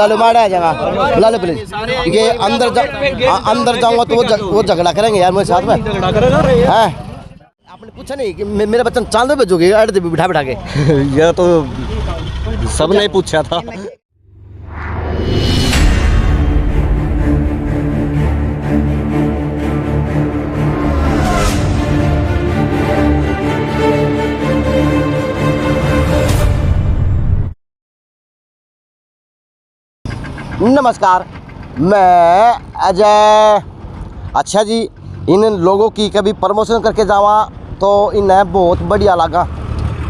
लो माड़ा है जगह, ला लो प्लीज। ये अंदर जाऊंगा तो वो झगड़ा करेंगे यार मेरे साथ में, हैं? आपने पूछा नहीं कि मेरा बच्चा चांद पे भेजोगे अड्डे पे बिठा के? यह तो सबने पूछा था। नमस्कार, मैं अजय। अच्छा जी, इन लोगों की कभी प्रमोशन करके जावा तो इन्हें बहुत बढ़िया लगा।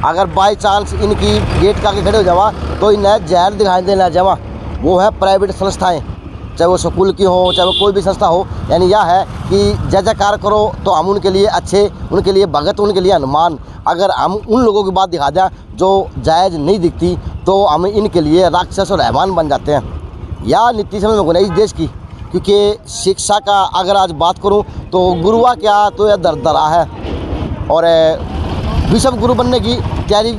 अगर बाई चांस इनकी गेट का के खड़े हो जावा तो इन्हें जहर दिखाई देना जावा। वो है प्राइवेट संस्थाएं, चाहे वो स्कूल की हो चाहे वो कोई भी संस्था हो। यानी यह है कि जय जयकार करो तो हम उनके लिए अच्छे, उनके लिए भगत, उनके लिए हनुमान। अगर हम उन लोगों की बात दिखा दें जो जायज़ नहीं दिखती तो हम इनके लिए राक्षस और रहमान बन जाते हैं। या नीति समझ में गुना इस देश की, क्योंकि शिक्षा का अगर आज बात करूं तो गुरुआ क्या तो यह दरदरा है। और विश्व गुरु बनने की तैयारी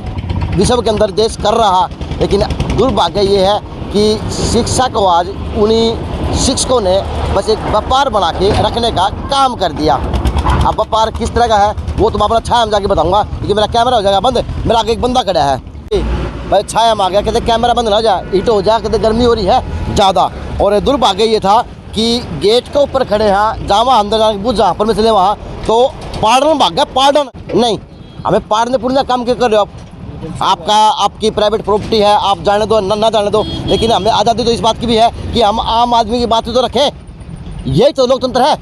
विश्व के अंदर देश कर रहा, लेकिन दुर्भाग्य ये है कि शिक्षा को आज उन्हीं शिक्षकों ने बस एक व्यापार बना के रखने का काम कर दिया। अब व्यापार किस तरह का है वो तो मैं अपना छाया में जाके बताऊंगा, क्योंकि मेरा कैमरा हो जाएगा बंद। मेरा आगे एक बंदा खड़ा है भाई, छाया में आ गया, कहते कैमरा बंद ना हो जाए, हीट हो जाए, कहते गर्मी हो रही है ज़्यादा। और दुर्भाग्य ये था कि गेट के ऊपर खड़े हैं, जावा अंदर जाने बुझ जहाँ पर मैं चले वहाँ तो पार्डन भाग गया। पार्डन नहीं, हमें पाड़ने पुड़ने काम क्यों कर रहे हो आप? आपकी प्राइवेट प्रॉपर्टी है, आप जाने दो ना जाने दो, लेकिन हमें आज़ादी तो इस बात की भी है कि हम आम आदमी की बात तो रखें। यही तो लोकतंत्र है।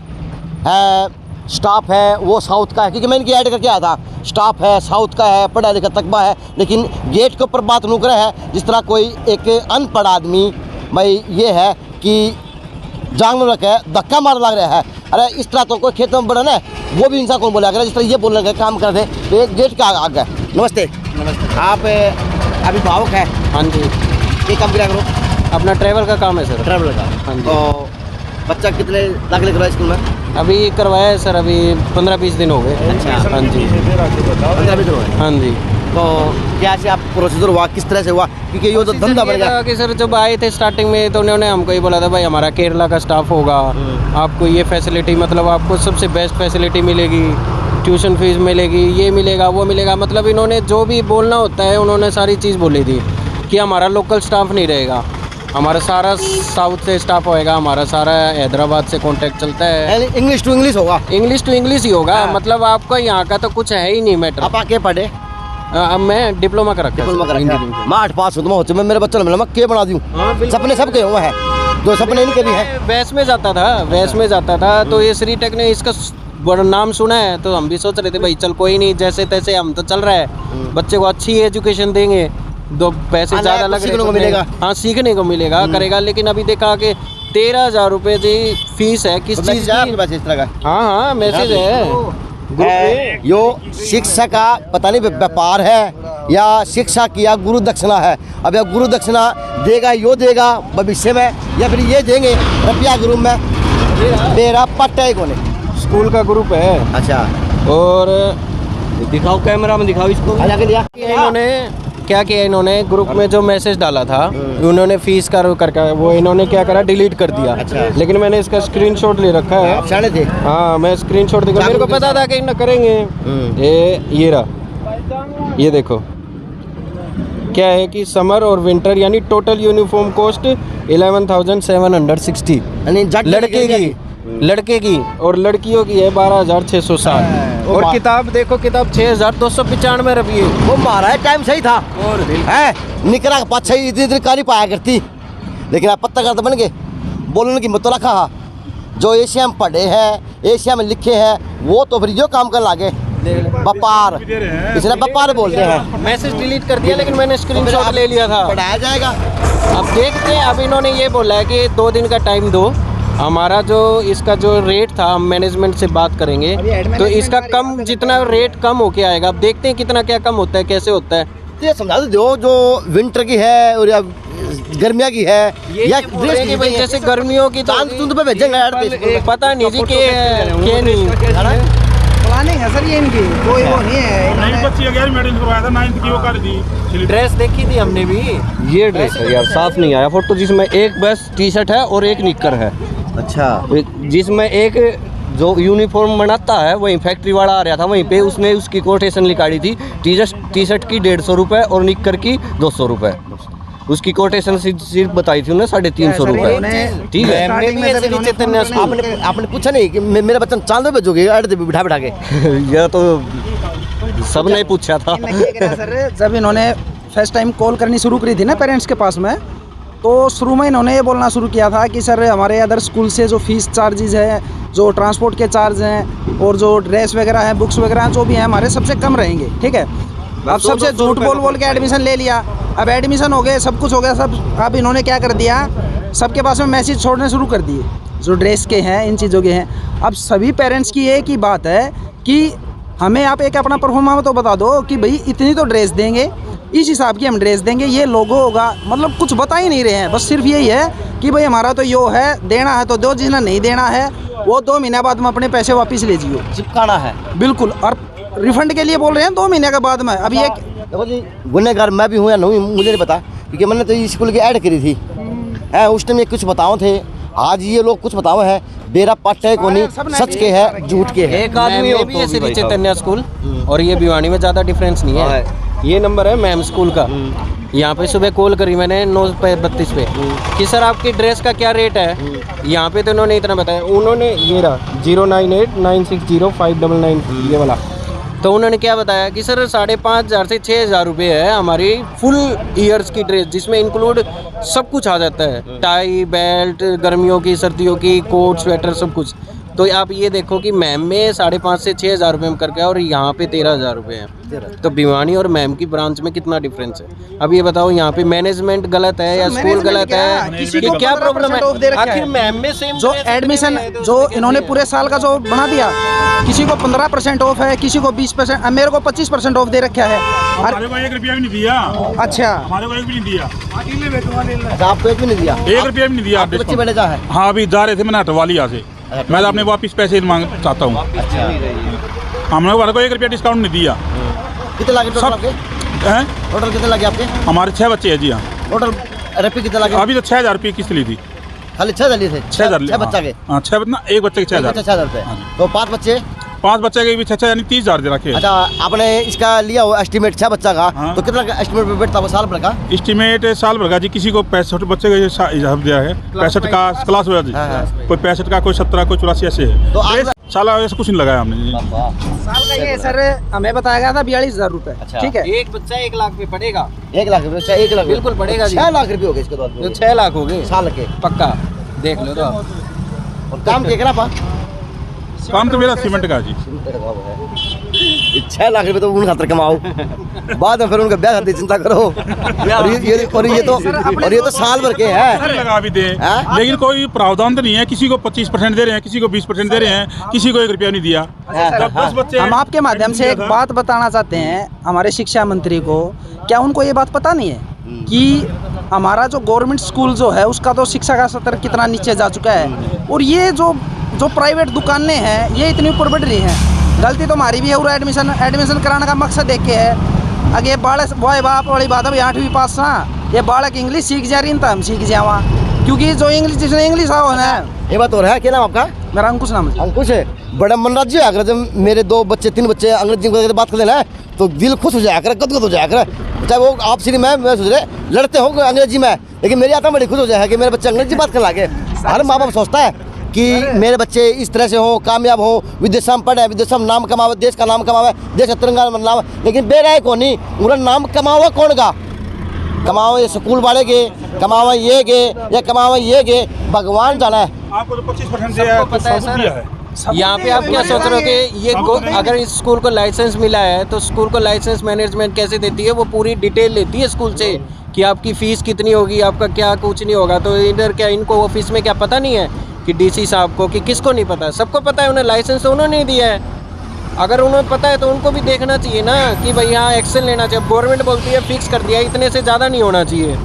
स्टाफ है वो साउथ का है, क्योंकि मैं इनकी ऐड करके आया था। स्टाफ है साउथ का है, पढ़ा लिखा तकबा है, लेकिन गेट के ऊपर बात नुकरा है जिस तरह कोई एक अनपढ़ आदमी भाई ये है कि जानवर रखे धक्का मार लग रहा है। अरे इस तरह तो कोई खेत में बड़ा ना वो भी इंसान कौन बोला अगर जिस तरह ये बोलने का काम कर दे तो ये गेट का आगे। नमस्ते। नमस्ते। आप अभिभावक हैं? हाँ जी। ये काम किया करो? अपना ट्रैवल का काम है सर। ट्रैवल का? हाँ जी। तो बच्चा कितने दाखिले करवाए स्कूल में? अभी करवाया है सर, अभी 15-20 दिन हो गए। अच्छा। हाँ जी। 15-20 दिन हो गए? हाँ जी। तो क्या से आप प्रोसीजर हुआ, किस तरह से हुआ? क्योंकि ये तो धंधा बन गया कि सर जब आए थे स्टार्टिंग में तो उन्होंने हमको ये बोला था भाई हमारा केरला का स्टाफ होगा, आपको ये फैसिलिटी, मतलब आपको सबसे बेस्ट फैसिलिटी मिलेगी, ट्यूशन फीस मिलेगी, ये मिलेगा वो मिलेगा। मतलब इन्होंने जो भी बोलना होता है उन्होंने सारी चीज़ बोली थी कि हमारा लोकल स्टाफ नहीं रहेगा, हमारा सारा साउथ से स्टाफ होएगा, हमारा सारा हैदराबाद से कांटेक्ट चलता है। इंग्लिश टू इंग्लिश होगा? इंग्लिश टू इंग्लिश ही होगा। मतलब आपका यहाँ का तो कुछ है ही नहीं मैटर। आप आके पढ़े? अब मैं डिप्लोमा कर रखा है। मैं 8 पास हूँ तो मैं मेरे बच्चों ने मैं के बना दूँ। सपने सबके हुए हैं जो सपने नहीं कभी है। वैस में जाता था, वैस में जाता था तो ये श्री टेक ने इसका बड़ा नाम सुना है तो हम भी सोच रहे थे भाई चल कोई नहीं, जैसे तैसे हम तो चल रहा है, बच्चे को अच्छी एजुकेशन देंगे, दो पैसे ज़्यादा लग रहे मिलेगा। हाँ सीखने को मिलेगा करेगा। लेकिन अभी देखा कि 13,000 रुपये जी फीस है किस चीज़ की? इस तरह का? हाँ मैसेज है। यो शिक्षा का पता नहीं व्यापार है या शिक्षा की या गुरु दक्षिणा है। अब यह गुरु दक्षिणा देगा यो देगा भविष्य में या फिर ये देंगे रुपया ग्रुप में? मेरा पट्टा ही कौन है? स्कूल का ग्रुप है। अच्छा। और दिखाओ कैमरा में दिखाओ इसको। इन्होंने क्या किया, इन्होंने ग्रुप में जो मैसेज डाला था उन्होंने फीस का करके वो इन्होंने क्या करा डिलीट कर दिया। अच्छा। लेकिन मैंने इसका स्क्रीनशॉट ले रखा है। आप जाने थे? हाँ मैं स्क्रीनशॉट देखो, मेरे को पता था कि इन करेंगे। ये रहा, ये देखो क्या है कि समर और विंटर यानी टोटल यूनिफॉर्म कॉस्ट 11,760 लड़के की और लड़कियों की है 12,660। और किताब देखो, किताब 6,295 रुपये। वो मारा है टाइम सही था और है निकरा पाछा ही इतनी कारी पाया करती, लेकिन आप पत्ता करते बन गए बोलने की मत रखा। जो एशिया में पढ़े हैं एशिया में लिखे हैं वो तो फिर यो काम कर लागे व्यापार, इसलिए व्यापार बोलते हैं। मैसेज डिलीट कर दिया लेकिन मैंने स्क्रीनशॉट ले लिया था। पढ़ाया जाएगा। अब देखते हैं। अब इन्होंने ये बोला है कि 2 दिन का टाइम दो, हमारा जो इसका जो रेट था हम मैनेजमेंट से बात करेंगे तो इसका कम जितना रेट कम होके आएगा। अब देखते हैं कितना क्या कम होता है, कैसे होता है। ये समझा दो जो विंटर की है और या गर्मियों की है या भाई जैसे गर्मियों की तो पे भेजेंगे यार। पता नहीं जी के नहीं प्लानिंग है सर ये इनकी, कोई वो नहीं है। नहीं बच्ची 11वीं मेडल करवाया था, 9th की वो कर दी। ड्रेस देखी थी हमने भी, ये ड्रेस है यार, साफ नहीं आया फोटो, जिसमें एक बस टी शर्ट है और एक निक्कर है, अच्छा जिसमें एक जो यूनिफॉर्म बनाता है वहीं फैक्ट्री वाला आ रहा था, वहीं पे उसने उसकी कोटेशन लिखाड़ी थी, टी शर्ट की 150 रुपये और निक्कर की 200 रुपये। उसकी कोटेशन सिर्फ बताई थी उन्हें 350 रुपये। ठीक है, आपने पूछा नहीं कि मेरा बच्चा चांद भेजोगे अड्डे पे बिठा बिठा के? यह तो सबने पूछा था। सर जब इन्होंने फर्स्ट टाइम कॉल करनी शुरू करी थी ना पेरेंट्स के पास में, तो शुरू में इन्होंने ये बोलना शुरू किया था कि सर हमारे अदर स्कूल से जो फीस चार्जेस है, जो ट्रांसपोर्ट के चार्ज हैं और जो ड्रेस वगैरह है, बुक्स वगैरह हैं, जो भी हैं हमारे सबसे कम रहेंगे। ठीक है, अब सबसे झूठ बोल के एडमिशन ले लिया। अब एडमिशन हो गए, सब कुछ हो गया सब। अब इन्होंने क्या कर दिया, सबके पास में मैसेज छोड़ने शुरू कर दिए जो ड्रेस के हैं, इन चीज़ों के हैं। अब सभी पेरेंट्स की एक ही बात है कि हमें आप एक अपना परफॉर्मा तो बता दो कि भाई इतनी तो ड्रेस देंगे, इस हिसाब की हम ड्रेस देंगे, ये लोगो होगा, मतलब कुछ बता ही नहीं रहे हैं। बस सिर्फ यही है कि भाई हमारा तो यो है, देना है तो दो, जिन्हें नहीं देना है वो 2 महीने बाद में अपने पैसे वापस ले जियो, चिपकाना है बिल्कुल। और रिफंड के लिए बोल रहे हैं 2 महीने के बाद में। अभी एक देखो जी, गुनहगार मैं भी हूँ या नहीं मुझे नहीं पता, क्योंकि मैंने तो इस स्कूल की ऐड करी थी है, उस टाइम ये कुछ बताओ थे, आज ये लोग कुछ बताओ है, बेरा पट है कोनी, सच के है झूठ के है। एक आदमी हो तो श्री चैतन्य स्कूल और ये भिवानी में ज़्यादा डिफरेंस नहीं है। ये नंबर है मैम स्कूल का, यहाँ पे सुबह कॉल करी मैंने 9:32 पे कि सर आपकी ड्रेस का क्या रेट है। यहाँ पे तो उन्होंने इतना बताया, उन्होंने ये रहा 098960599 ये वाला, तो उन्होंने क्या बताया कि सर 5,500 से 6,000 रुपये है हमारी फुल ईयर्स की ड्रेस, जिसमें इंक्लूड सब कुछ आ जाता है, टाई बेल्ट, गर्मियों की सर्दियों की कोट स्वेटर सब कुछ। तो आप ये देखो कि मैम में 5,500 से 6,000 रुपये में करके और यहाँ पे 13,000 रुपये हैं। तो भिवानी और मैम की ब्रांच में कितना डिफरेंस है। अब ये बताओ यहाँ पे मैनेजमेंट गलत है या स्कूल गलत है कि क्या प्रॉब्लम है। आखिर मैम में सेम जो एडमिशन जो इन्होंने पूरे साल का जो बना दिया, किसी को 15% ऑफ है, किसी को 20%, मेरे को 25% ऑफ दे रखा है। हमारे को 1 रुपया भी नहीं दिया। अच्छा, हमारे को 1 भी नहीं दिया। अच्छा आपको 1 भी नहीं दिया? 1 रुपया भी नहीं दिया। बच्चे बैठे जा है? हाँ अभी जा रहे थे, मैंने हटवा लिया से, मैं तो अपने वापिस पैसे मांग चाहता हूँ। हमने को 1 रुपया डिस्काउंट नहीं दिया। कितने लगे टोटल आपके? टोटल कितने लगे आपके? हमारे 6 बच्चे हैं जी। हाँ टोटल रुपये कितने लगे? अभी तो 6,000 रुपये किस्त ली थी। खाली 6,000 लिए थे? 6,000 बच्चा के? हाँ 6 ना, एक बच्चे के 6,000। 6,000 रुपये। तो 5 बच्चे? 5 बच्चे के भी 6,000 यानी 30,000 दे रखे। अच्छा आपने इसका लिया हो एस्टिमेट 6 बच्चा का? हाँ। तो कितना एस्टिमेट पे बैठता है साल भर का? एस्टिमेट साल भर का जी, किसी को 65 बच्चे का हिसाब दिया है, 65 का क्लास हुआ जी। हाँ। कोई 65 का, कोई 17, कोई 84 ऐसे है। तो आप साला ऐसा कुछ नहीं लगाया हमने जी। साल का ये सर हमें बताया गया था 42,000 रुपये। अच्छा। ठीक है, एक बच्चा 1 लाख पे पड़ेगा। 1 लाख रुपये? 1 लाख बिल्कुल पड़ेगा जी। 6 लाख रुपये हो गए इसके बाद? तो 6 लाख हो गए साल के पक्का, देख लो तो। और काम क्या करा पा? काम तो मेरा सीमेंट का जी। 6 लाख रुपये तो उन खातर कमाओ, बाद में फिर उनका ब्याह करते चिंता करो। और ये तो साल भर के है। लगा भी दे, लेकिन कोई प्रावधान तो नहीं है। किसी को 25% दे रहे हैं, किसी को 20% दे रहे हैं, किसी को 1 रुपया नहीं दिया। जब 10 बच्चे हम आपके माध्यम से एक बात बताना चाहते हैं हमारे शिक्षा मंत्री को, क्या उनको ये बात पता नहीं है कि हमारा जो गवर्नमेंट स्कूल जो है उसका तो शिक्षा का स्तर कितना नीचे जा चुका है, और ये जो प्राइवेट दुकानें हैं ये इतनी ऊपर बढ़ रही हैं। गलती तो हमारी भी है, और एडमिशन कराने का मकसद देख के है। अगे बालक वाई बाप वाली बात है, 8वीं पास ना ये बालक इंग्लिश सीख जा रही तो हम सीख जावा, क्योंकि जो इंग्लिश जिसने इंग्लिश आओ ना। ये बात हो रहा है, क्या नाम आपका? मेरा अंकुश नाम है। अंकुश है। बड़ा मन राज्य है, अगर जब मेरे 2 बच्चे 3 बच्चे अंग्रेजी में बात कर लेना तो दिल खुश हो जाया करे, गदगद हो जाया करे। चाहे वो आप श्री मैं सोच रहे लड़ते हो अंग्रेजी में, लेकिन मेरी आत्मा बड़ी खुश हो जाए कि मेरे बच्चे अंग्रेजी बात कर लागे। हर माँ बाप सोचता है कि मेरे बच्चे इस तरह से हों, कामयाब हों, विदेश में पढ़े, विदेश में नाम कमावे, देश का नाम कमावे, देश का तिरंगा बनावे। लेकिन बेरा कौन नहीं, उनका नाम कमावा कौन का? कमाओ ये स्कूल वाले के, कमावा ये के, या कमावा ये के, भगवान जाना है। आपको तो 25% दिया है। यहाँ पे आप क्या सोच रहे हो कि ये अगर इस स्कूल को लाइसेंस मिला है तो स्कूल को लाइसेंस मैनेजमेंट कैसे देती है? वो पूरी डिटेल लेती है स्कूल से कि आपकी फ़ीस कितनी होगी, आपका क्या कुछ नहीं होगा। तो इधर क्या इनको ऑफिस में क्या पता नहीं है कि डीसी साहब को, कि किसको नहीं पता? सबको पता है, उन्हें लाइसेंस तो उन्होंने दिया है। अगर उन्हें पता है तो उनको भी देखना चाहिए ना कि भाई यहाँ एक्शन लेना चाहिए। गवर्नमेंट बोलती है फिक्स कर दिया, इतने से ज़्यादा नहीं होना चाहिए।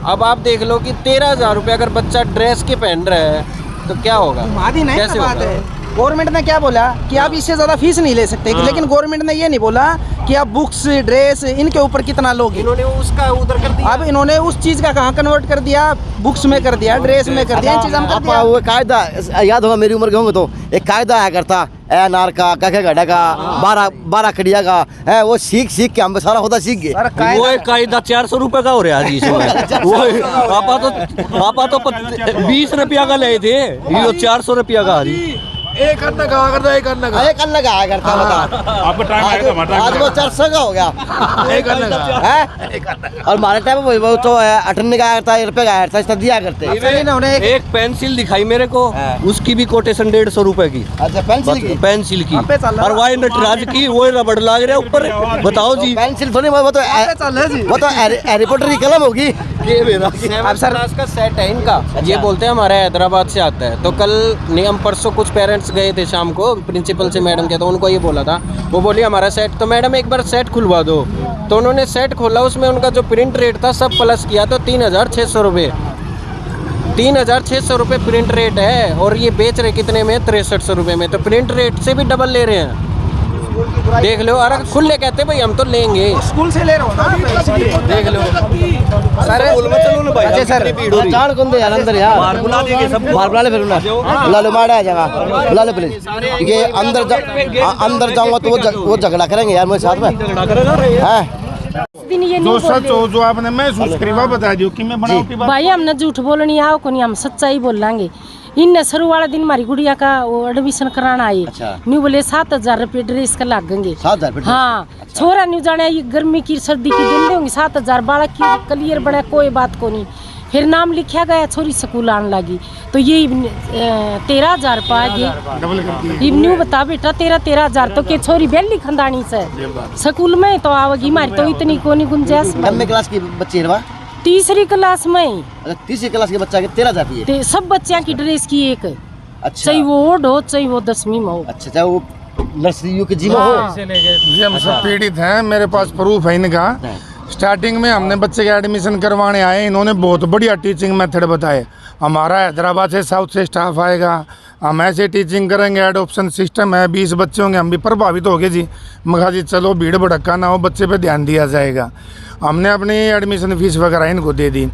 अब आप देख लो कि 13,000 रुपये अगर बच्चा ड्रेस के पहन रहा है तो क्या होगा, कैसे होगा? गवर्नमेंट ने क्या बोला कि आप इससे ज़्यादा फीस नहीं ले सकते, लेकिन गवर्नमेंट ने ये नहीं बोला कि आप बुक्स, ड्रेस, इनके ऊपर कितना लोगे। इन्होंने उसका उधर कर दिया। अब इन्होंने उस चीज़ का कहाँ कन्वर्ट कर दिया, बुक्स में कर दिया, ड्रेस में कर दिया, इन चीज़ में कर दिया। वो कायदा याद होगा, मेरी उम्र के होंगे तो एक कायदा आया करता नार का, कखे गढ़ा का, 12 कड़िया का है, वो सीख के हम सारा होता सीख गए। वो एक कायदा 400 रुपए का हो रहा है जी इसमें। वो पापा तो 20 रुपया का ले थे, ये 400 रुपया का जी। एक अन्ना का आया करता बता। आपका टाइम आएगा, हमारा टाइम आज वो 400 का हो गया एक अन्ना का है। और हमारे टाइम में वो तो 58 का आया करता, ₹1 का आया था, इसका दिया करते। इन्होंने एक पेंसिल दिखाई मेरे को, उसकी भी कोटेशन 150 रुपए की। अच्छा, पेंसिल की और वाई नटराज की वो रबड़ लाग रहा है ऊपर। बताओ जी, पेंसिल थोड़ी, वो तो हैरी पॉटर की कलम होगी। ये मेरा अब सर का सेट है इनका। ये बोलते हैं हमारे हैदराबाद से आता है। तो कल नियम परसों कुछ पेरेंट्स गए थे शाम को प्रिंसिपल से मैडम के, तो उनको ये बोला था, वो बोली हमारा सेट, तो मैडम एक बार सेट खुलवा दो। तो उन्होंने सेट खोला, उसमें उनका जो प्रिंट रेट था सब प्लस किया तो 3600 रुपये, 3600 रुपये प्रिंट रेट है। और ये बेच रहे कितने में, 6300 रुपये में। तो प्रिंट रेट से भी डबल ले रहे हैं, देख लो। अरे खुले कहते भाई हम तो लेंगे, स्कूल से ले रहे हो ना, इसलिए देख लो। अच्छा सर, चार कौन दे यार अंदर यार, मार बुला ले, फिर बुला लो, मारा जाएगा, बुला लो प्लीज। ये अंदर जाऊंगा तो वो झगड़ा करेंगे यार मेरे साथ में, हैं? जो सच हो, जो आपने महसूस करी वो बता दियो कि मैं बनावटी बात। भाई हमने झूठ बोलनी आओ को नहीं, हम सच्चाई बोलेंगे। इन शुरू वाले दिन हमारी गुड़िया का वो एडमिशन कराना आई, अच्छा। न्यू बोले 7000 रुपये ड्रेस का लगेंगे। 7000 रुपये? हाँ, छोरा न्यू जाने ये गर्मी की सर्दी की दिन देंगे 7000, बालक की क्लियर बना, कोई बात को नहीं। फिर नाम लिखा गया, छोरी स्कूल आने लगी तो ये 13,000 पाएगी। न्यू बता बेटा, 13,000 तो के छोरी बेली खंदानी से स्कूल में तो आवेगी, मारी तो इतनी को नहीं गुंजाइश। कितने क्लास की बच्ची है? 3री क्लास में। अच्छा, 3री क्लास के बच्चा के 13,000 रुपये? सब बच्चों की ड्रेस की एक, अच्छा, चाहे वो ओड हो चाहे वो 10वीं में हो। अच्छा, चाहे वो नर्सरी यूकेजी में हो। जी हम सब पीड़ित हैं, मेरे पास प्रूफ है इनका। स्टार्टिंग में हमने बच्चे के एडमिशन करवाने आए, इन्होंने बहुत बढ़िया टीचिंग मेथड बताए। हमारा हैदराबाद से, साउथ से स्टाफ आएगा, हम ऐसे टीचिंग करेंगे, एडॉप्शन सिस्टम है, 20 बच्चे होंगे, हम भी प्रभावित हो गए जी। मगा जी चलो भीड़ भड़का ना हो, बच्चे पे ध्यान दिया जाएगा। हमने अपनी एडमिशन फीस वगैरह इनको दे दी।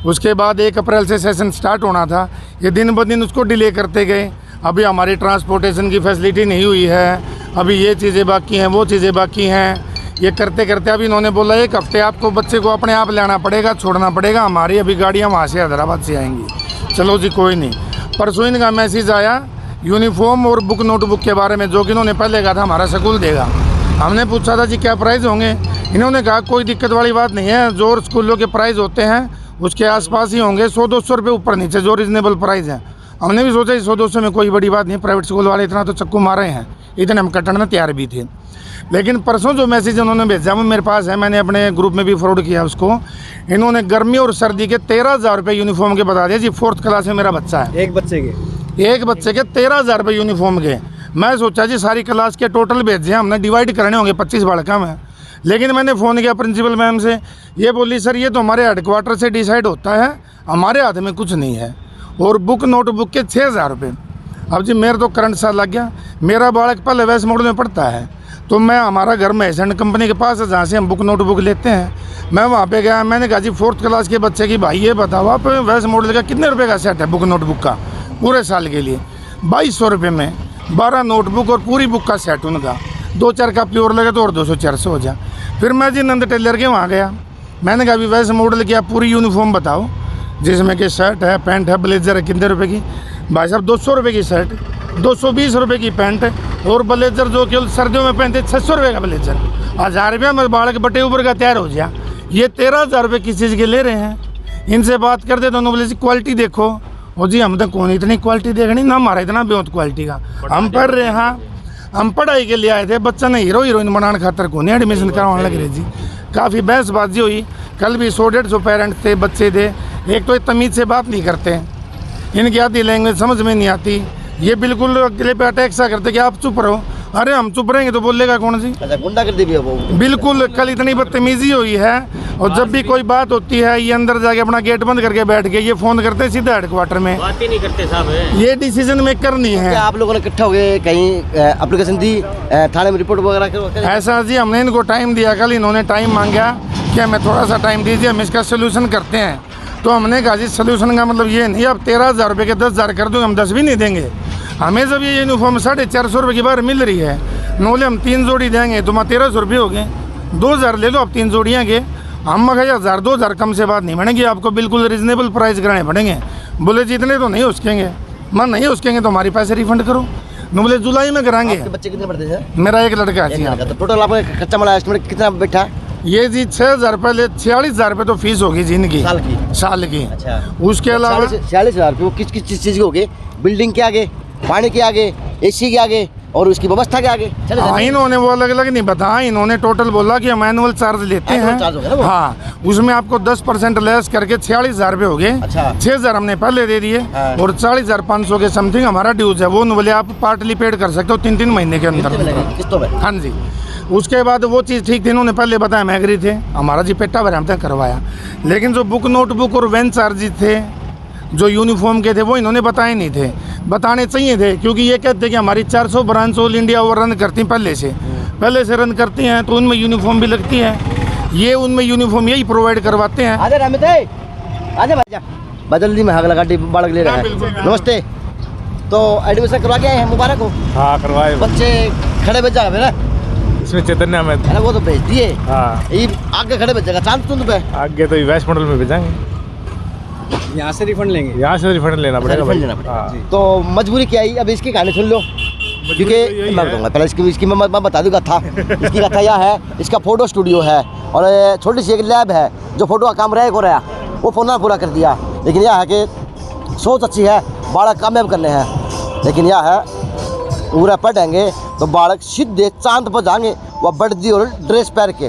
उसके बाद 1 अप्रैल से सेशन स्टार्ट होना था, ये दिन ब दिन उसको डिले करते गए। अभी हमारी ट्रांसपोर्टेशन की फैसिलिटी नहीं हुई है, अभी ये चीज़ें बाकी हैं, वो चीज़ें बाकी हैं। ये करते करते अभी इन्होंने बोला 1 हफ्ते आपको बच्चे को अपने आप लाना पड़ेगा, छोड़ना पड़ेगा, हमारी अभी गाड़ियाँ वहाँ से हैदराबाद से आएंगी। चलो जी कोई नहीं। परसों इनका मैसेज आया यूनिफॉर्म और बुक नोटबुक के बारे में, जो कि इन्होंने पहले कहा था हमारा स्कूल देगा। हमने पूछा था जी क्या प्राइस होंगे, इन्होंने कहा कोई दिक्कत वाली बात नहीं है, जो स्कूलों के प्राइस होते हैं उसके आसपास ही होंगे, 100-200 रुपये ऊपर नीचे जो रीजनेबल प्राइस है। हमने भी सोचा 100-200 में कोई बड़ी बात नहीं, प्राइवेट स्कूल वाले इतना तो चक्कू मारे हैं, इतने हम कटने तैयार भी थे। लेकिन परसों जो मैसेज उन्होंने भेजा वो मेरे पास है, मैंने अपने ग्रुप में भी फॉरवर्ड किया उसको। इन्होंने गर्मी और सर्दी के 13,000 रुपये यूनिफॉर्म के बता दिया जी। 4th क्लास में मेरा बच्चा है, एक बच्चे के 13,000 रुपये यूनिफॉर्म के। मैं सोचा जी सारी क्लास के टोटल भेजे, हमने डिवाइड करने होंगे 25 बालका में। लेकिन मैंने फ़ोन किया प्रिंसिपल मैम से, ये बोली सर ये तो हमारे हेडक्वार्टर से डिसाइड होता है, हमारे हाथ में कुछ नहीं है। और बुक नोटबुक के 6,000 रुपये। अब जी मेरा तो करंट सा लग गया, मेरा बालक पहले वैस मॉडल में पढ़ता है, तो मैं हमारा घर में एसेंट कंपनी के पास है जहाँ से हम बुक नोटबुक लेते हैं। मैं वहाँ पे गया, मैंने कहा जी 4th क्लास के बच्चे की भाई ये बताओ आप वैस मॉडल का कितने रुपए का सेट है बुक नोटबुक का पूरे साल के लिए? 2200 रुपये में 12 नोटबुक और पूरी बुक का सेट उनका। 2-4 का प्योर लगे तो और 200-400 हो जाए। फिर मैं जी नंद टेलर के वहाँ गया, मैंने कहा अभी वैसे मॉडल की आप पूरी यूनिफॉर्म बताओ जिसमें कि शर्ट है, पैंट है, ब्लेजर है, कितने रुपए की? भाई साहब 200 रुपये की शर्ट, 220 रुपये की पैंट और ब्लेजर जो केवल सर्दियों में पहनते 600 रुपये का ब्लेजर। 1000 रुपये में बालक बटे ऊपर का तैयार हो गया। ये 13,000 रुपये किस चीज़ के ले रहे हैं? इनसे बात करते तो बोले जी क्वालिटी देखो। और जी हम तो कौन इतनी क्वालिटी देखनी ना, हमारा इतना बेहद क्वालिटी का हम पढ़ रहे हैं। हाँ हम पढ़ाई के लिए आए थे, बच्चा ने हीरो हीरोइन बनाने खातर को नहीं एडमिशन करवाने लग रहे जी। काफ़ी बहसबाजी हुई, कल भी 100-150 पेरेंट्स थे, बच्चे थे। एक तो तमीज़ से बात नहीं करते, इनकी आती लैंग्वेज समझ में नहीं आती, ये बिल्कुल अगले पे अटैक सा करते कि आप चुप रहो। अरे हम चुप रहेंगे तो बोलेगा कौन सी? अच्छा, गुंडागर्दी भी है वो? बिल्कुल, कल इतनी बदतमीजी हुई है। और जब भी कोई बात होती है ये अंदर जाके अपना गेट बंद करके बैठ गए, ये फोन करते हैं सीधा हेडक्वार्टर में, बात ही नहीं करते साहब। ये डिसीजन मेकर नहीं है। क्या आप लोगों ने इकट्ठा हो गए कहीं एप्लीकेशन दी, थाने में रिपोर्ट वगैरह? ऐसा जी, हमने इनको टाइम दिया, कल इन्होंने टाइम मांगा कि हमें थोड़ा सा टाइम दीजिए, हम इसका सोल्यूशन करते हैं। तो हमने कहा जी सोल्यूशन का मतलब ये नहीं अब 13,000 रुपये के 10,000 कर दूँगे, हम 10 भी नहीं देंगे। हमें जब ये यूनिफॉर्म 450 रुपये की बार मिल रही है, नोले हम 3 जोड़ी देंगे तो 1300 रुपये हो गए, 2,000 ले लो अब 3 जोड़ियाँ के। हम मगर 1,000 2,000 कम से बात नहीं बनेगी, आपको बिल्कुल रिजनेबल प्राइस कराने पड़ेंगे। बोले जी इतने तो नहीं उसकेंगे, मन नहीं उसकेंगे तो हमारे पैसे रिफंड करो। न बोले जुलाई में कराएंगे। आपके बच्चे कितने पढ़ते हैं? मेरा एक लड़का है जी। तो टोटल आपका खर्चा मिला एस्टिमेट कितना बैठा? ये जी 6,000 रुपये 46,000 रुपये तो फीस होगी जी इनकी साल की। अच्छा, उसके अलावा 46,000 रुपये वो किस किस चीज़ के हो गए? बिल्डिंग के आगे, पानी के आगे, AC के आगे और उसकी व्यवस्था के आगे? हाँ, इन्होंने वो अलग अलग नहीं बताया, इन्होंने टोटल बोला कि हम एनुअल चार्ज लेते हैं। हाँ, उसमें आपको 10% लेस करके 46,000 रुपये हो गए। अच्छा। 6,000 हमने पहले दे दिए और 40,500 के समथिंग हमारा ड्यूज है, वो बोले आप पार्टली पेड कर सकते हो 3-3 महीने के अंदर किस्तों में। हाँ जी। उसके बाद वो चीज़ ठीक थी, इन्होंने पहले बताया, मैं एग्री थे, हमारा जी पेटा भर हमने करवाया। लेकिन जो बुक नोटबुक और वैन चार्जेस थे जो यूनिफॉर्म के थे वो इन्होंने बताए नहीं थे, बताने चाहिए थे, क्योंकि ये कहते हैं कि हमारी 400 ब्रांच ऑल इंडिया वो रन करती हैं पहले से रन करती हैं, तो उनमें यूनिफॉर्म भी लगती है, ये उनमें यूनिफॉर्म यही प्रोवाइड करवाते हैं। आजा रामित है, आजा भाईजा, बदलती में हगला गाड़ी बालक ले रहा है। नमस्ते, तो एडमिशन करवा के आए हैं, मुबारक हो। हाँ, करवाए। बच्चे खड़े भेज जाएगा मेरा इसमें चैतन्य अहमद। अरे वो तो भेज दिए। हाँ, ये आगे खड़े भेजेगा चांद तुंद पे आगे तो वेस्ट मॉडल में भेजाएंगे, यहाँ से रिफंड लेंगे। यहाँ से रिफंड लेना पड़ेगा भाई। लेना पड़ेगा। हाँ। तो मजबूरी क्या आई? अब इसकी कहानी सुन लो, क्योंकि मैं बताऊंगा पहले इसकी मैं बता दूंगा था। इसकी कथा यह है, इसका फोटो स्टूडियो है और छोटी सी एक लैब है जो फोटो का काम रहे को रहा, वो फोन पूरा कर दिया। लेकिन यह है कि सोच अच्छी है, बालक कामयाब करने हैं, लेकिन यह है पूरा पढ़ेंगे तो बालक सीधे चांद पर जाएंगे, वह वर्दी और ड्रेस पहन के,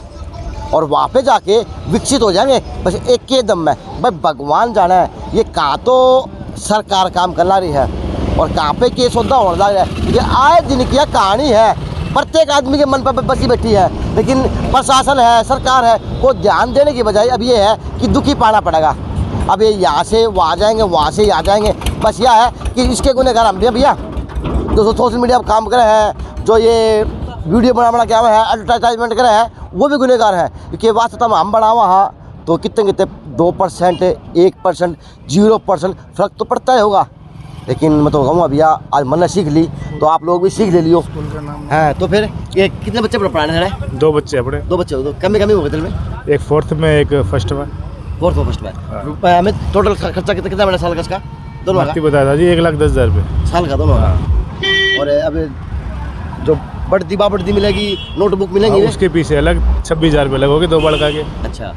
और वहाँ पे जाके विकसित हो जाएंगे बस एक के दम में। भाई भगवान जाना है ये कहाँ तो सरकार काम करना रही है और कहाँ पे केस होता होने लग रहा है। ये आए दिन की कहानी है, प्रत्येक आदमी के मन पर बसी बैठी है, लेकिन प्रशासन है, सरकार है, को ध्यान देने की बजाय अब ये है कि दुखी पाना पड़ेगा। अब ये यहाँ से वहाँ जाएंगे, वहाँ से यहाँ जाएंगे, बस यह है कि इसके गुनहगार हम भैया जो सोशल मीडिया पर काम करे हैं, जो ये वीडियो बना क्या है, एडवर्टाइजमेंट करे हैं, वो भी गुनहगार है। क्योंकि वास्तव में हम बढ़ावा हाँ तो कितने 2%, 1%, 0% फ़र्क तो पड़ता ही होगा। लेकिन मैं तो कहूँगा भैया आज मैंने सीख ली तो आप लोग भी सीख ले लियो। हाँ, तो फिर ये कितने बच्चे पढ़ाने हैं? 2 बच्चे अपने। 2 बच्चे, तो कमी हो गए में? एक 4th में, एक फर्स्ट में। 4th फर्स्ट में। हमें टोटल खर्चा कितना बना साल का इसका? दोनों का बताया था जी 1,10,000 रुपये साल का दोनों का। और अब जो बढ़ती मिलेगी, नोटबुक मिलेंगी, उसके पीछे अलग 26,000 रुपये लगोगे 2 बड़का के। अच्छा,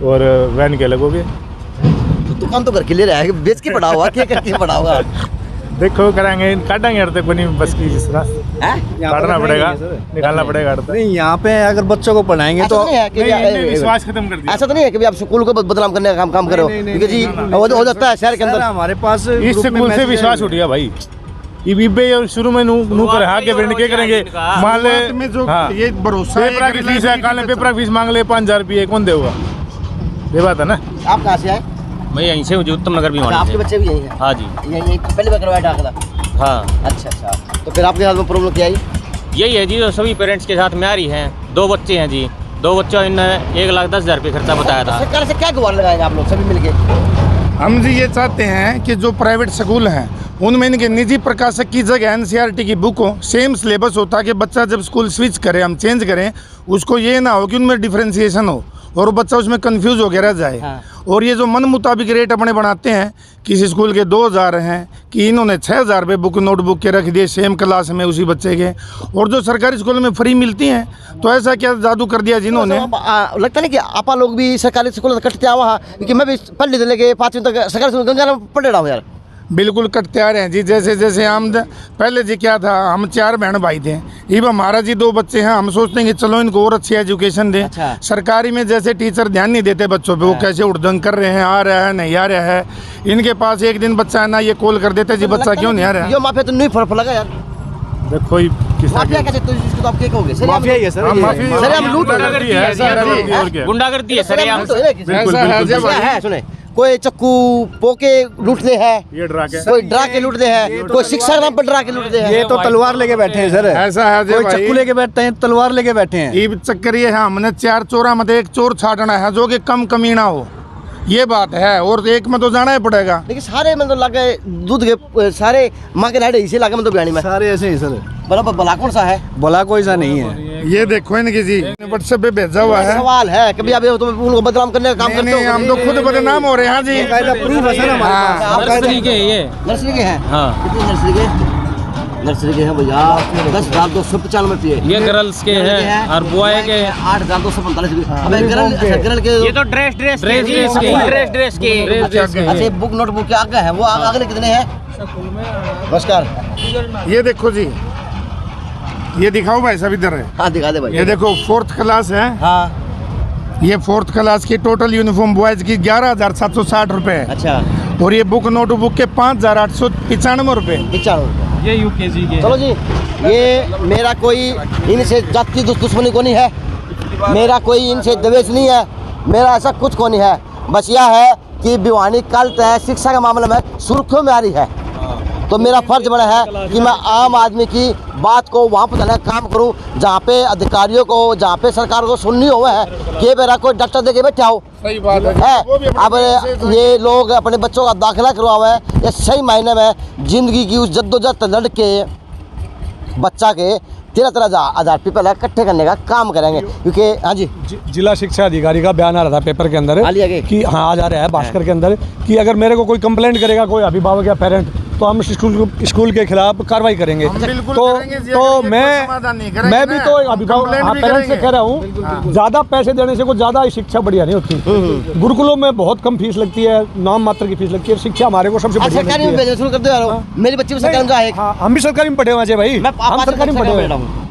और वैन के लगोगे। तो दुकान तो घर के लिए रहा है, बेच के पड़ा हुआ, क्या करके पड़ा होगा? देखो कराएंगे, काटेंगे अर्थे को नहीं बस की जिस तरह काटना पड़ेगा, निकालना पड़ेगा अर्थे। नहीं, यहाँ पे अगर बच्चों को पढ़ाएंगे तो विश्वास खत्म कर दिया। ऐसा तो नहीं है कि आप स्कूल को बदनाम करने का काम करो, क्योंकि जी हो जाता है शहर के अंदर। हमारे पास इस स्कूल से विश्वास उठ गया भाई। ये शुरू में नू कर के बेटे क्या करेंगे, मान ले ये भरोसा पेपर की फीस है, काले पेपर की फीस मांग ले 5,000 रुपये, कौन देगा? ये बात है ना। आप कहाँ से आए? मैं यहीं से हूँ जी, उत्तम नगर भी। आपके बच्चे भी यही हैं? हाँ जी, यही पहले बार करवाया दाखिला? हाँ। अच्छा, तो फिर आपके साथ में प्रॉब्लम क्या आई? यही है जी, जो सभी पेरेंट्स के साथ में आ रही हैं। 2 बच्चे हैं जी, 2 बच्चों ने 1,10,000 रुपये खर्चा बताया था। सरकार से क्या गुहार लगाएंगे आप लोग सभी मिलके? हम जी ये चाहते हैं कि जो प्राइवेट स्कूल हैं उनमें इनके निजी प्रकाशक की जगह NCERT की बुक हो, सेम सिलेबस होता कि बच्चा जब स्कूल स्विच करे, हम चेंज करें, उसको ये ना हो कि उनमें डिफ्रेंसिएशन हो और बच्चा उसमें कंफ्यूज हो गया रह जाए। हाँ। और ये जो मन मुताबिक रेट अपने बनाते हैं, किसी स्कूल के 2,000 हैं कि इन्होंने 6,000 रुपये बुक नोटबुक के रख दिए सेम क्लास में उसी बच्चे के, और जो सरकारी स्कूल में फ्री मिलती हैं, तो ऐसा क्या जादू कर दिया जिन्होंने? लगता नहीं कि आपा लोग भी सरकारी स्कूल कटते आ वहाँ, क्योंकि मैं भी पढ़ लेते लेके 5वीं तक सरकारी स्कूल गंगा में पढ़ रहा हूँ यार। बिल्कुल कटते आ रहे हैं जी। जैसे जैसे हम पहले जी क्या था, हम 4 बहन भाई थे, अब हमारा जी 2 बच्चे हैं, हम सोचते हैं कि चलो इनको और अच्छी एजुकेशन दें। अच्छा। सरकारी में जैसे टीचर ध्यान नहीं देते बच्चों पे, वो कैसे उड़दंग कर रहे हैं, आ रहा है नहीं आ रहा है। इनके पास एक दिन बच्चा है ना, ये कॉल कर देते जी बच्चा क्यों नहीं आ रहा है। माफिया तो नहीं फर्क लगा यार। देखो माफिया कैसे, तो इसको तो आप क्या कहोगे? माफिया ही है सर, सर हम लूट गुंडागर्दी है सर, सुने, कोई चक्कू पोके लूटते हैं, कोई डरा के लूटते हैं, कोई शिक्षा के नाम पर डरा के लूटते हैं। ये तो तलवार लेके बैठे हैं सर, ऐसा है कोई चक्कू लेके बैठते हैं, तलवार लेके बैठे हैं। ये चक्कर ये है, हमने 4 चोरा में एक चोर छाटना है जो कि कम कमीना हो, ये बात है, और एक में तो जाना ही पड़ेगा। लेकिन सारे मतलब लगे दूध के सारे माँ के नाड़े इसे लगे मतलब बयानी में सारे ऐसे ही सर। बराबर भला कौन सा है? भला कोई सा नहीं है। ये देखो इनकी जी व्हाट्सएप पे भेजा हुआ है। सवाल है कभी आप तो उनको बदनाम करने का काम करते नहीं, हो? हम तो खुद बदनाम हो रहे हैं जी। प्रूफ है सर हमारे पास। नर्सरी के ये नर्सरी के हैं? हाँ। कितनी नर्सरी के? नर्सरी के हैं भैया 10,295 ये गर्ल्स के हैं और बॉय के 8,245। अबे गर्ल के ये तो ड्रेस के अच्छा बुक नोटबुक के आगे है वो अगले कितने हैं? नमस्कार, ये देखो जी, ये दिखाओ भाई साहब इधर है। हाँ दिखा दे भाई। ये देखो 4th क्लास है। हाँ ये 4th क्लास की टोटल यूनिफॉर्म बॉयज की 11,760 रुपए है। अच्छा, और ये बुक नोटबुक के 5,895 रुपए। 95। ये यूकेजी के। चलो जी, ये मेरा कोई इनसे जाति दुश्मनी को नहीं है, मेरा कोई इनसे द्वेष नहीं है, मेरा ऐसा कुछ को नहीं है। बस यह है कि भिवानी कल तय शिक्षा के मामले में सुर्खियों में आ रही है, तो मेरा फर्ज बना है कि मैं आम आदमी की बात को वहाँ पर जाने का काम करूँ जहाँ पे अधिकारियों को, जहाँ पे सरकार को सुननी हो है कि मेरा कोई डॉक्टर दे के बैठा हो। सही बात है। अब ये लोग अपने बच्चों का दाखिला करवावे हैं, ये सही मायने में जिंदगी की उस जद्दोजहद लड़ के बच्चा के 13,000 रुपये इकट्ठे करने का काम करेंगे। क्योंकि हाँ जी, जिला शिक्षा अधिकारी का बयान आ रहा था पेपर के अंदर कि हाँ आ जा रहा है भास्कर के अंदर कि अगर मेरे को कोई कंप्लेंट करेगा कोई अभिभावक या पेरेंट तो हम स्कूल के खिलाफ कार्रवाई करेंगे। तो मैं भी तो अभिभावक पेरेंट्स से कह रहा हूँ, ज़्यादा पैसे देने से कोई ज़्यादा शिक्षा बढ़िया नहीं होती। गुरुकुलों में बहुत कम फीस लगती है, नाम मात्र की फीस लगती है, शिक्षा हमारे को सबसे सरकारी में भेजना शुरू कर दो। मेरी बच्ची भी सरकारी में जाए। हम भी सरकारी में पढ़े हुए हैं भाई, हम सरकारी में पढ़े हुए हैं,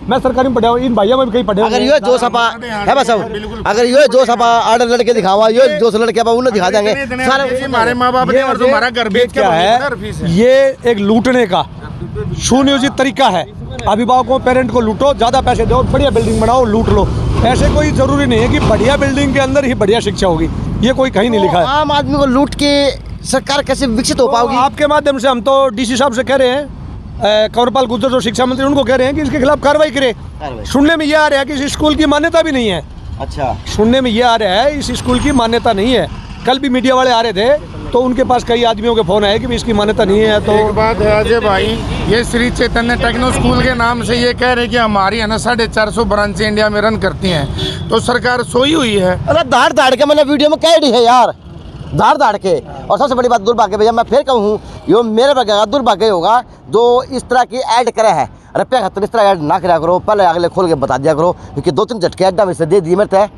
मैं सरकारी में पढ़ा हूँ, इन भाइयों में भी कहीं पढ़े। अगर ये जो सपा है बस, अगर ये जो सपा आर्डर लड़के दिखावा, ये जो लड़के उन्हें दिखा देंगे सारे हमारे माँ बाप ने और तुम्हारा घर बेच क्या है। ये एक लूटने का सुनियोजित तरीका है। अभिभावकों पेरेंट को लूटो, ज़्यादा पैसे दो, बढ़िया बिल्डिंग बनाओ, लूट लो। ऐसे कोई जरूरी नहीं है कि बढ़िया बिल्डिंग के अंदर ही बढ़िया शिक्षा होगी, ये कोई कहीं नहीं लिखा है। आम आदमी को लूट के सरकार कैसे विकसित हो पाओगी? आपके माध्यम से हम तो डीसी साहब से कह रहे हैं, कंवरपाल गुर्जर जो शिक्षा मंत्री उनको कह रहे हैं कि इसके खिलाफ कार्रवाई करे। सुनने में ये आ रहा है कि इस स्कूल की मान्यता भी नहीं है। अच्छा, सुनने में ये आ रहा है इस स्कूल की मान्यता नहीं है। कल भी मीडिया वाले आ रहे थे तो उनके पास कई आदमियों के फोन आए कि इसकी मान्यता नहीं है। तो एक बात है अजय भाई, ये श्री चैतन्य टेक्नो स्कूल के नाम से ये कह रहे हैं कि हमारी है ना 450 ब्रांचें इंडिया में रन करती हैं, तो सरकार सोई हुई है। अरे धाड़ के मैंने वीडियो में कह दी है यार, धाड़ के। और सबसे बड़ी बात दुर्भाग्य भैया, मैं फिर कहूँ यो मेरे बगैर दुर्भाग्य होगा जो इस तरह की ऐड करे है। रुपया खातर इस तरह ऐड ना कराया करो, पहले अगले खोल के बता दिया करो, क्योंकि 2-3 झटके ऐडा में से दे दिए मेरे तय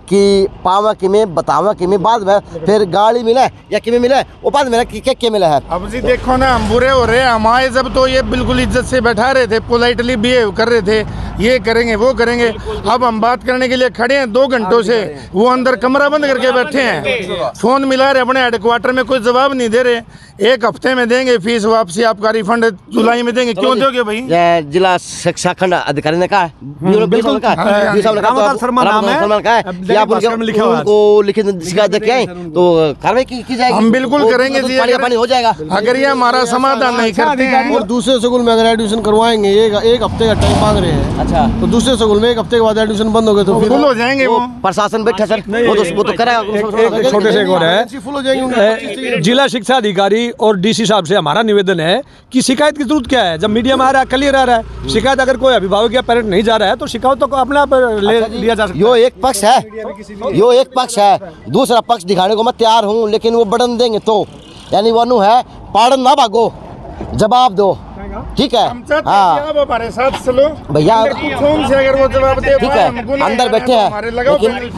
कि पावा कि में बतावा कि में बाद में फिर गाड़ी मिले या कि में मिले वो बाद में क्या मिला है। अब जी देखो ना, हम बुरे हो रहे हैं, हमारे जब तो ये बिल्कुल इज्जत से बैठा रहे थे, पोलाइटली बिहेव कर रहे थे, ये करेंगे वो करेंगे। अब हम बात करने के लिए खड़े हैं 2 घंटों से, वो अंदर कमरा बंद करके बैठे हैं, फोन मिला रहे अपने हेडक्वार्टर में, कोई जवाब नहीं दे रहे। 1 हफ्ते में देंगे फीस वापसी, आपका रिफंड जुलाई में देंगे। क्यों दोगे भाई? जिला शिक्षा खंड अधिकारी ने कहा लिखित शिकायत देके आए तो कार्रवाई की जाएगी। हम बिल्कुल करेंगे जी, पानी हो जाएगा अगर ये हमारा समाधान नहीं करते हैं। और दूसरे स्कूल में अगर एडमिशन करवाएंगे, एक हफ्ते का टाइम मांग रहे हैं। अच्छा, तो दूसरे स्कूल में 1 हफ्ते के बाद एडमिशन बंद हो गए तो फुल हो जाएंगे। वो प्रशासन बैठा सर, वो तो करेगा। छोटे से और है, जिला शिक्षा अधिकारी और डीसी साहब से हमारा निवेदन है कि शिकायत की जरूरत क्या है, जब मीडिया में आ रहा है क्लियर आ रहा है। शिकायत अगर कोई अभिभावक या पेरेंट नहीं जा रहा है तो शिकायत तो अपने आप ले लिया जा सकता है। यो एक पक्ष है, यो एक पक्ष है, दूसरा पक्ष दिखाने को मैं तैयार हूँ, लेकिन वो बढ़न देंगे तो यानी वो है पाड़न ना भागो, जवाब दो, ठीक है। हाँ, हमारे साथ चलो भैया, अगर वो जवाब दे, ठीक है, अंदर बैठे हैं, लेकिन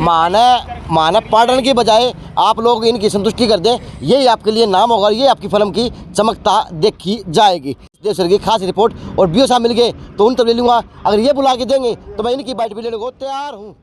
माना पाड़न की बजाय आप लोग इनकी संतुष्टि कर दें, यही आपके लिए नाम होगा, ये आपकी फिल्म की चमकता देखी जाएगी। देश की खास रिपोर्ट और बीओ साहब मिल गए तो उन तब ले लूँगा, अगर ये बुला के देंगे तो मैं इनकी बाइट भी लेने को तैयार हूँ।